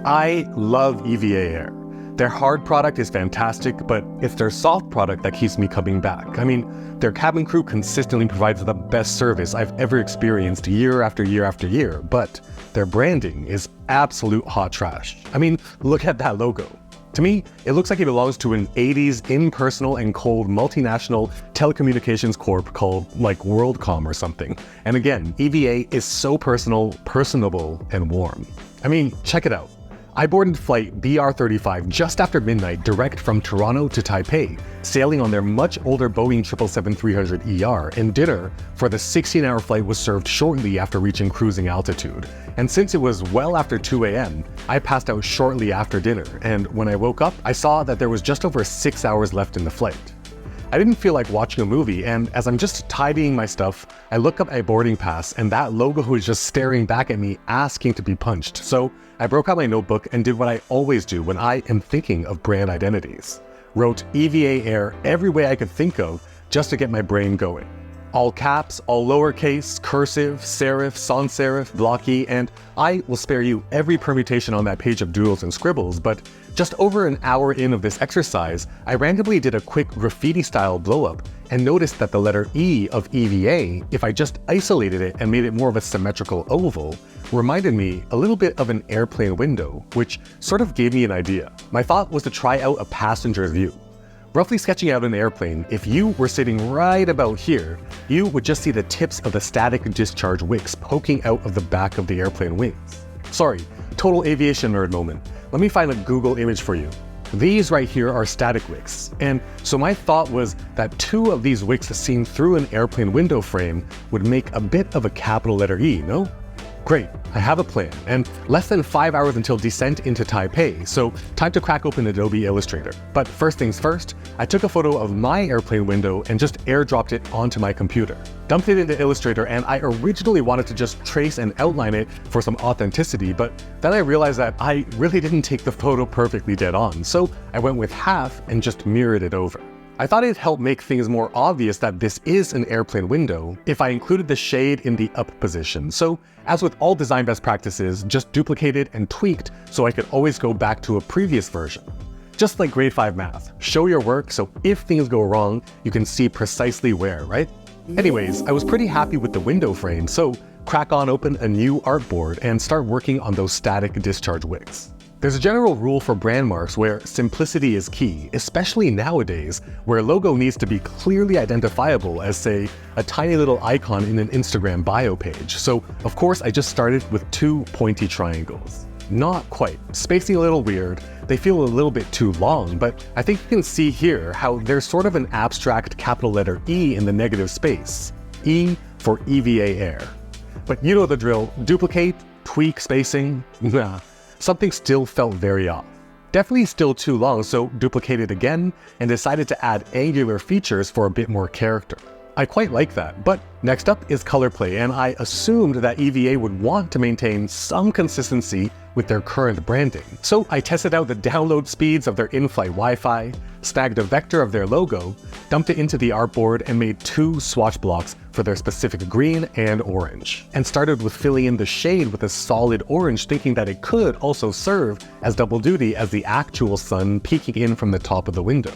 I love EVA Air. Their hard product is fantastic, but it's their soft product that keeps me coming back. I mean, their cabin crew consistently provides the best service I've ever experienced year after year after year, but their branding is absolute hot trash. I mean, look at that logo. To me, it looks like it belongs to an 80s impersonal and cold multinational telecommunications corp called like WorldCom or something. And again, EVA is so personal, personable, and warm. I mean, check it out. I boarded flight BR35 just after midnight direct from Toronto to Taipei, sailing on their much older Boeing 777-300ER, and dinner for the 16-hour flight was served shortly after reaching cruising altitude. And since it was well after 2 a.m., I passed out shortly after dinner, and when I woke up, I saw that there was just over 6 hours left in the flight. I didn't feel like watching a movie, and as I'm just tidying my stuff, I look up my boarding pass and that logo was just staring back at me asking to be punched. So I broke out my notebook and did what I always do when I am thinking of brand identities. Wrote EVA Air every way I could think of just to get my brain going. All caps, all lowercase, cursive, serif, sans serif, blocky, and I will spare you every permutation on that page of doodles and scribbles, but just over an hour in of this exercise, I randomly did a quick graffiti-style blow-up and noticed that the letter E of EVA, if I just isolated it and made it more of a symmetrical oval, reminded me a little bit of an airplane window, which sort of gave me an idea. My thought was to try out a passenger's view. Roughly sketching out an airplane, if you were sitting right about here, you would just see the tips of the static discharge wicks poking out of the back of the airplane wings. Sorry, total aviation nerd moment. Let me find a Google image for you. These right here are static wicks, and so my thought was that two of these wicks seen through an airplane window frame would make a bit of a capital letter E, no? Great, I have a plan, and less than 5 hours until descent into Taipei, so time to crack open Adobe Illustrator. But first things first, I took a photo of my airplane window and just airdropped it onto my computer. Dumped it into Illustrator, and I originally wanted to just trace and outline it for some authenticity, but then I realized that I really didn't take the photo perfectly dead on, so I went with half and just mirrored it over. I thought it'd help make things more obvious that this is an airplane window if I included the shade in the up position. So, as with all design best practices, just duplicated and tweaked so I could always go back to a previous version. Just like grade 5 math, show your work so if things go wrong, you can see precisely where, right? Anyways, I was pretty happy with the window frame, so crack on open a new artboard and start working on those static discharge wicks. There's a general rule for brand marks where simplicity is key, especially nowadays, where a logo needs to be clearly identifiable as, say, a tiny little icon in an Instagram bio page. So, of course, I just started with 2 pointy triangles. Not quite. Spacing a little weird, they feel a little bit too long, but I think you can see here how there's sort of an abstract capital letter E in the negative space. E for EVA Air. But you know the drill, duplicate, tweak spacing, nah. Something still felt very off. Definitely still too long, so duplicated again and decided to add angular features for a bit more character. I quite like that, but next up is color play, and I assumed that EVA would want to maintain some consistency with their current branding. So I tested out the download speeds of their in-flight Wi-Fi, snagged a vector of their logo, dumped it into the artboard, and made 2 swatch blocks for their specific green and orange, and started with filling in the shade with a solid orange, thinking that it could also serve as double duty as the actual sun peeking in from the top of the window.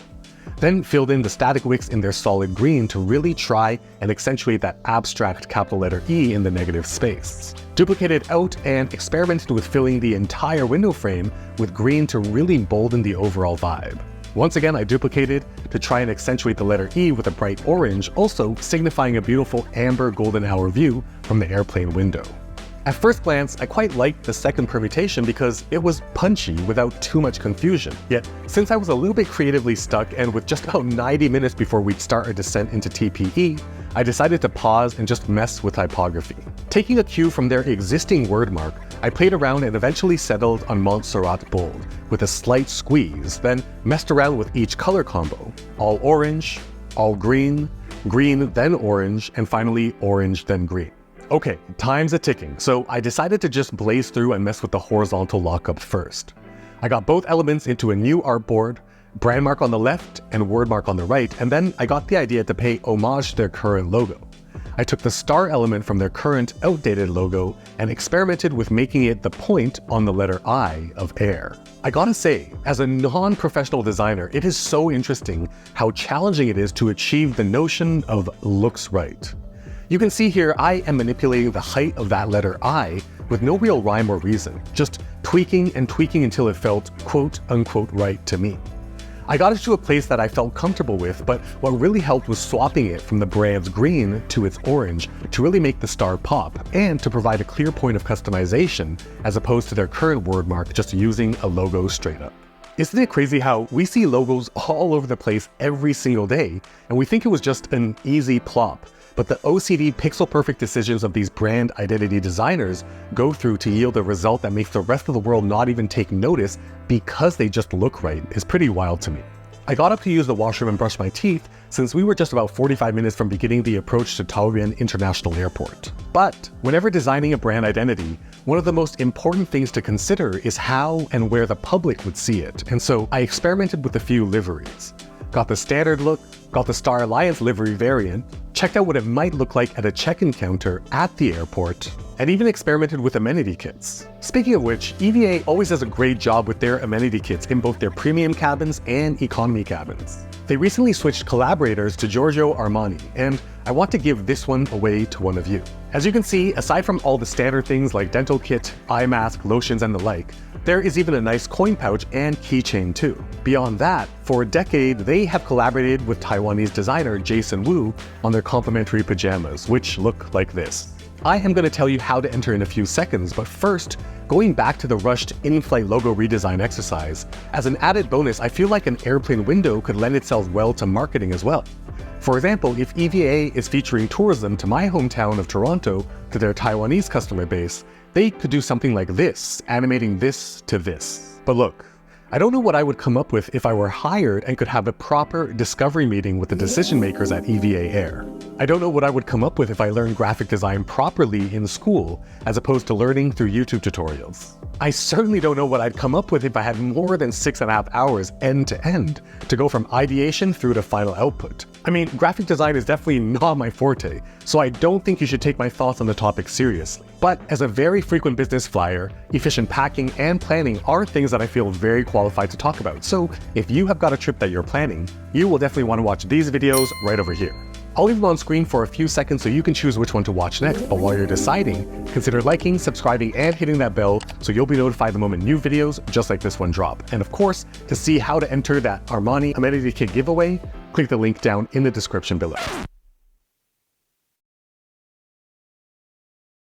Then filled in the static wicks in their solid green to really try and accentuate that abstract capital letter E in the negative space. Duplicated out and experimented with filling the entire window frame with green to really bolden the overall vibe. Once again, I duplicated to try and accentuate the letter E with a bright orange, also signifying a beautiful amber golden hour view from the airplane window. At first glance, I quite liked the second permutation because it was punchy without too much confusion. Yet, since I was a little bit creatively stuck and with just about 90 minutes before we'd start our descent into TPE, I decided to pause and just mess with typography. Taking a cue from their existing wordmark, I played around and eventually settled on Montserrat Bold with a slight squeeze, then messed around with each color combo. All orange, all green, green then orange, and finally orange then green. Okay, time's a ticking, so I decided to just blaze through and mess with the horizontal lockup first. I got both elements into a new artboard, brand mark on the left and word mark on the right, and then I got the idea to pay homage to their current logo. I took the star element from their current outdated logo and experimented with making it the point on the letter I of Air. I gotta say, as a non-professional designer, it is so interesting how challenging it is to achieve the notion of looks right. You can see here I am manipulating the height of that letter I with no real rhyme or reason, just tweaking and tweaking until it felt quote-unquote right to me. I got it to a place that I felt comfortable with, but what really helped was swapping it from the brand's green to its orange to really make the star pop and to provide a clear point of customization as opposed to their current word mark just using a logo straight up. Isn't it crazy how we see logos all over the place every single day and we think it was just an easy plop, but the OCD pixel-perfect decisions of these brand identity designers go through to yield a result that makes the rest of the world not even take notice because they just look right is pretty wild to me. I got up to use the washroom and brush my teeth since we were just about 45 minutes from beginning the approach to Taoyuan International Airport. But whenever designing a brand identity, one of the most important things to consider is how and where the public would see it, and so I experimented with a few liveries. Got the standard look, got the Star Alliance livery variant, checked out what it might look like at a check-in counter at the airport, and even experimented with amenity kits. Speaking of which, EVA always does a great job with their amenity kits in both their premium cabins and economy cabins. They recently switched collaborators to Giorgio Armani, and I want to give this one away to one of you. As you can see, aside from all the standard things like dental kit, eye mask, lotions, and the like, there is even a nice coin pouch and keychain too. Beyond that, for a decade, they have collaborated with Taiwanese designer Jason Wu on their complimentary pajamas, which look like this. I am going to tell you how to enter in a few seconds, but first, going back to the rushed in-flight logo redesign exercise, as an added bonus, I feel like an airplane window could lend itself well to marketing as well. For example, if EVA is featuring tourism to my hometown of Toronto to their Taiwanese customer base, they could do something like this, animating this to this. But look, I don't know what I would come up with if I were hired and could have a proper discovery meeting with the decision makers at EVA Air. I don't know what I would come up with if I learned graphic design properly in school, as opposed to learning through YouTube tutorials. I certainly don't know what I'd come up with if I had more than 6.5 hours end to end to go from ideation through to final output. I mean, graphic design is definitely not my forte, so I don't think you should take my thoughts on the topic seriously. But as a very frequent business flyer, efficient packing and planning are things that I feel very qualified to talk about. So if you have got a trip that you're planning, you will definitely want to watch these videos right over here. I'll leave them on screen for a few seconds so you can choose which one to watch next, but while you're deciding, consider liking, subscribing, and hitting that bell so you'll be notified the moment new videos just like this one drop. And of course, to see how to enter that Armani amenity kit giveaway, click the link down in the description below.